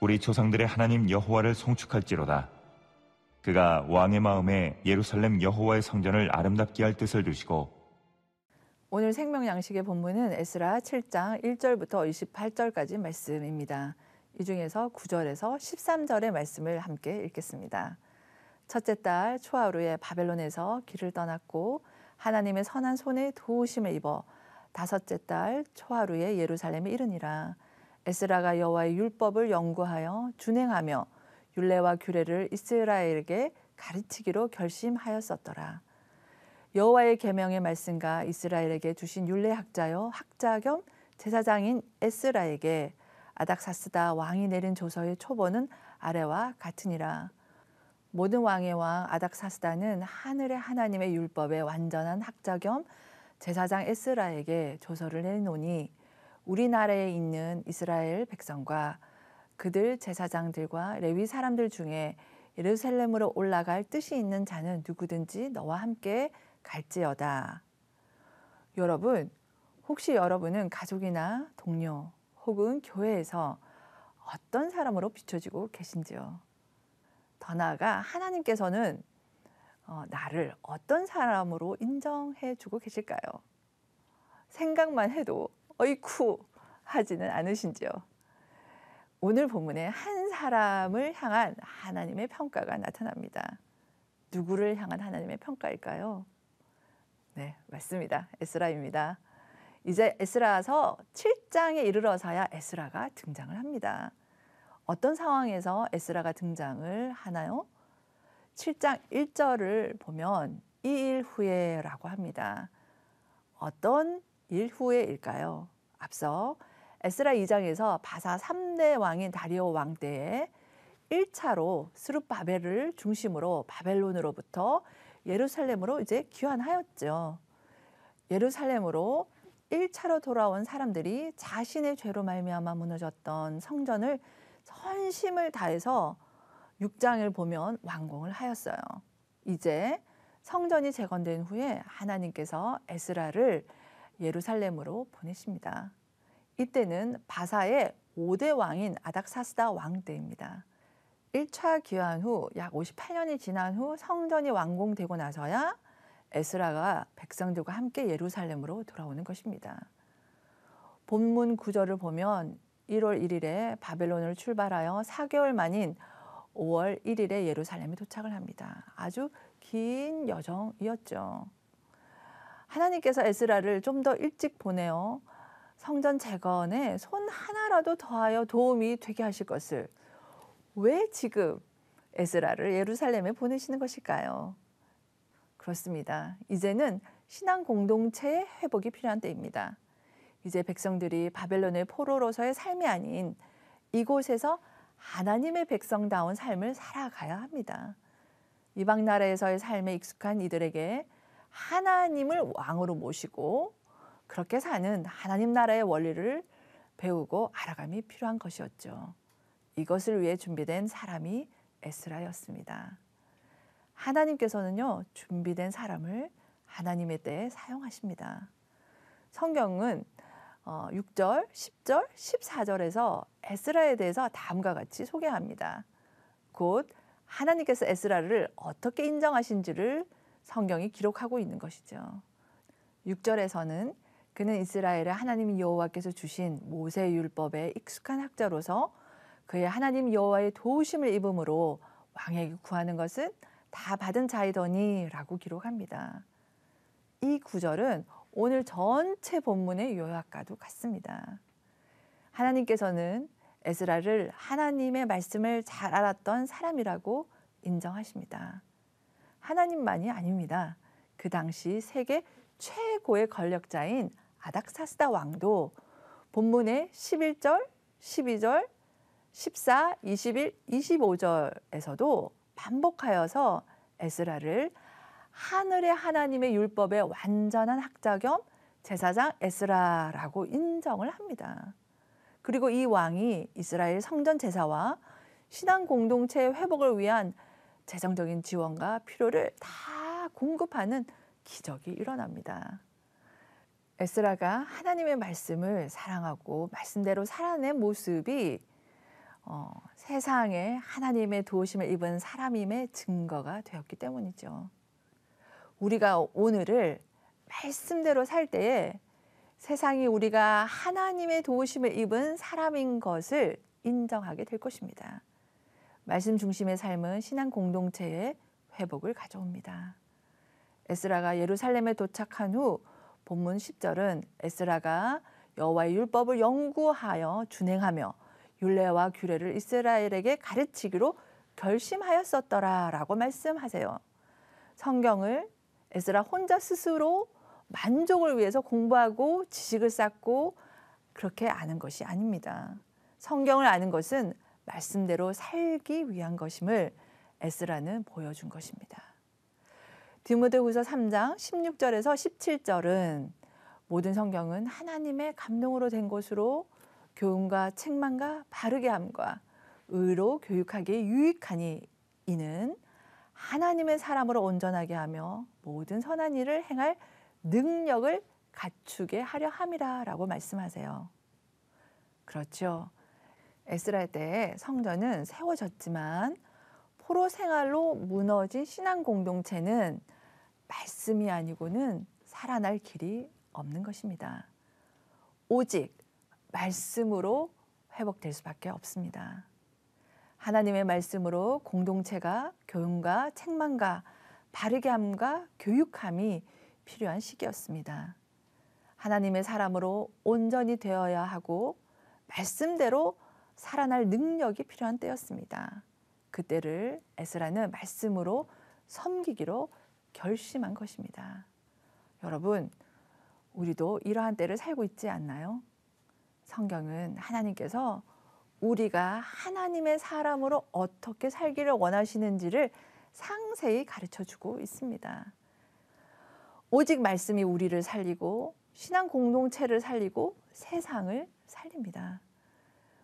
우리 조상들의 하나님 여호와를 송축할지로다. 그가 왕의 마음에 예루살렘 여호와의 성전을 아름답게 할 뜻을 두시고. 오늘 생명 양식의 본문은 에스라 7장 1절부터 28절까지 말씀입니다. 이 중에서 9절에서 13절의 말씀을 함께 읽겠습니다. 첫째 달 초하루에 바벨론에서 길을 떠났고 하나님의 선한 손에 도우심을 입어 다섯째 달 초하루에 예루살렘에 이르니라. 에스라가 여호와의 율법을 연구하여 준행하며 율례와 규례를 이스라엘에게 가르치기로 결심하였었더라. 여호와의 계명의 말씀과 이스라엘에게 주신 율례학자요 학자 겸 제사장인 에스라에게 아닥사스다 왕이 내린 조서의 초본은 아래와 같으니라. 모든 왕의 왕 아닥사스다는 하늘의 하나님의 율법의 완전한 학자 겸 제사장 에스라에게 조서를 내놓으니 우리나라에 있는 이스라엘 백성과 그들 제사장들과 레위 사람들 중에 예루살렘으로 올라갈 뜻이 있는 자는 누구든지 너와 함께 갈지어다. 여러분, 혹시 여러분은 가족이나 동료 혹은 교회에서 어떤 사람으로 비춰지고 계신지요? 더 나아가 하나님께서는 나를 어떤 사람으로 인정해 주고 계실까요? 생각만 해도 어이쿠 하지는 않으신지요? 오늘 본문에 한 사람을 향한 하나님의 평가가 나타납니다. 누구를 향한 하나님의 평가일까요? 네, 맞습니다. 에스라입니다. 이제 에스라서 7장에 이르러서야 에스라가 등장을 합니다. 어떤 상황에서 에스라가 등장을 하나요? 7장 1절을 보면 이 일 후에라고 합니다. 어떤 일 후에일까요? 앞서 에스라 2장에서 바사 3대 왕인 다리오 왕 때에 1차로 스룹바벨을 중심으로 바벨론으로부터 예루살렘으로 이제 귀환하였죠. 예루살렘으로 1차로 돌아온 사람들이 자신의 죄로 말미암아 무너졌던 성전을 전심을 다해서 6장을 보면 완공을 하였어요. 이제 성전이 재건된 후에 하나님께서 에스라를 예루살렘으로 보내십니다. 이때는 바사의 5대 왕인 아닥사스다 왕 때입니다. 1차 귀환 후 약 58년이 지난 후 성전이 완공되고 나서야 에스라가 백성들과 함께 예루살렘으로 돌아오는 것입니다. 본문 9절을 보면 1월 1일에 바벨론을 출발하여 4개월 만인 5월 1일에 예루살렘에 도착을 합니다. 아주 긴 여정이었죠. 하나님께서 에스라를 좀 더 일찍 보내어 성전 재건에 손 하나라도 더하여 도움이 되게 하실 것을 왜 지금 에스라를 예루살렘에 보내시는 것일까요? 그렇습니다. 이제는 신앙 공동체의 회복이 필요한 때입니다. 이제 백성들이 바벨론의 포로로서의 삶이 아닌 이곳에서 하나님의 백성다운 삶을 살아가야 합니다. 이방 나라에서의 삶에 익숙한 이들에게 하나님을 왕으로 모시고 그렇게 사는 하나님 나라의 원리를 배우고 알아감이 필요한 것이었죠. 이것을 위해 준비된 사람이 에스라였습니다. 하나님께서는요, 준비된 사람을 하나님의 때에 사용하십니다. 성경은 6절, 10절, 14절에서 에스라에 대해서 다음과 같이 소개합니다. 곧 하나님께서 에스라를 어떻게 인정하신지를 성경이 기록하고 있는 것이죠. 6절에서는 그는 이스라엘의 하나님 여호와께서 주신 모세 율법에 익숙한 학자로서 그의 하나님 여호와의 도우심을 입음으로 왕에게 구하는 것은 다 받은 자이더니 라고 기록합니다. 이 구절은 오늘 전체 본문의 요약과도 같습니다. 하나님께서는 에스라를 하나님의 말씀을 잘 알았던 사람이라고 인정하십니다. 하나님만이 아닙니다. 그 당시 세계 최고의 권력자인 아닥사스다 왕도 본문의 11절, 12절, 14, 21, 25절에서도 반복하여서 에스라를 하늘의 하나님의 율법의 완전한 학자 겸 제사장 에스라라고 인정을 합니다. 그리고 이 왕이 이스라엘 성전 제사와 신앙 공동체의 회복을 위한 재정적인 지원과 필요를 다 공급하는 기적이 일어납니다. 에스라가 하나님의 말씀을 사랑하고 말씀대로 살아낸 모습이 세상에 하나님의 도우심을 입은 사람임의 증거가 되었기 때문이죠. 우리가 오늘을 말씀대로 살 때에 세상이 우리가 하나님의 도우심을 입은 사람인 것을 인정하게 될 것입니다. 말씀 중심의 삶은 신앙 공동체의 회복을 가져옵니다. 에스라가 예루살렘에 도착한 후 본문 10절은 에스라가 여호와의 율법을 연구하여 준행하며 율례와 규례를 이스라엘에게 가르치기로 결심하였었더라라고 말씀하세요. 성경을 에스라 혼자 스스로 만족을 위해서 공부하고 지식을 쌓고 그렇게 아는 것이 아닙니다. 성경을 아는 것은 말씀대로 살기 위한 것임을 에스라는 보여준 것입니다. 디모데후서 3장 16절에서 17절은 모든 성경은 하나님의 감동으로 된 것으로 교훈과 책망과 바르게 함과 의로 교육하기에 유익하니 이는 하나님의 사람으로 온전하게 하며 모든 선한 일을 행할 능력을 갖추게 하려 함이라라고 말씀하세요. 그렇죠. 에스라 때 성전은 세워졌지만 포로 생활로 무너진 신앙 공동체는 말씀이 아니고는 살아날 길이 없는 것입니다. 오직 말씀으로 회복될 수밖에 없습니다. 하나님의 말씀으로 공동체가 교훈과 책망과 바르게 함과 교육함이 필요한 시기였습니다. 하나님의 사람으로 온전히 되어야 하고 말씀대로 살아날 능력이 필요한 때였습니다. 그때를 에스라는 말씀으로 섬기기로 결심한 것입니다. 여러분, 우리도 이러한 때를 살고 있지 않나요? 성경은 하나님께서 우리가 하나님의 사람으로 어떻게 살기를 원하시는지를 상세히 가르쳐주고 있습니다. 오직 말씀이 우리를 살리고 신앙 공동체를 살리고 세상을 살립니다.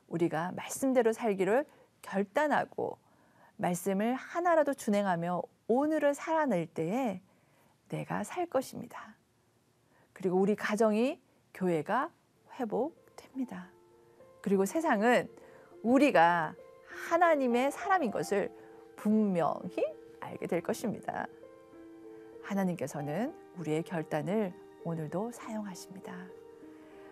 우리가 말씀대로 살기를 결단하고 말씀을 하나라도 준행하며 오늘을 살아낼 때에 내가 살 것입니다. 그리고 우리 가정이 교회가 회복됩니다. 그리고 세상은 우리가 하나님의 사람인 것을 분명히 알게 될 것입니다. 하나님께서는 우리의 결단을 오늘도 사용하십니다.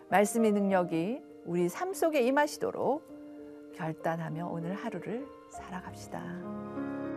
말씀의 능력이 우리 삶 속에 임하시도록 결단하며 오늘 하루를 살아갑시다.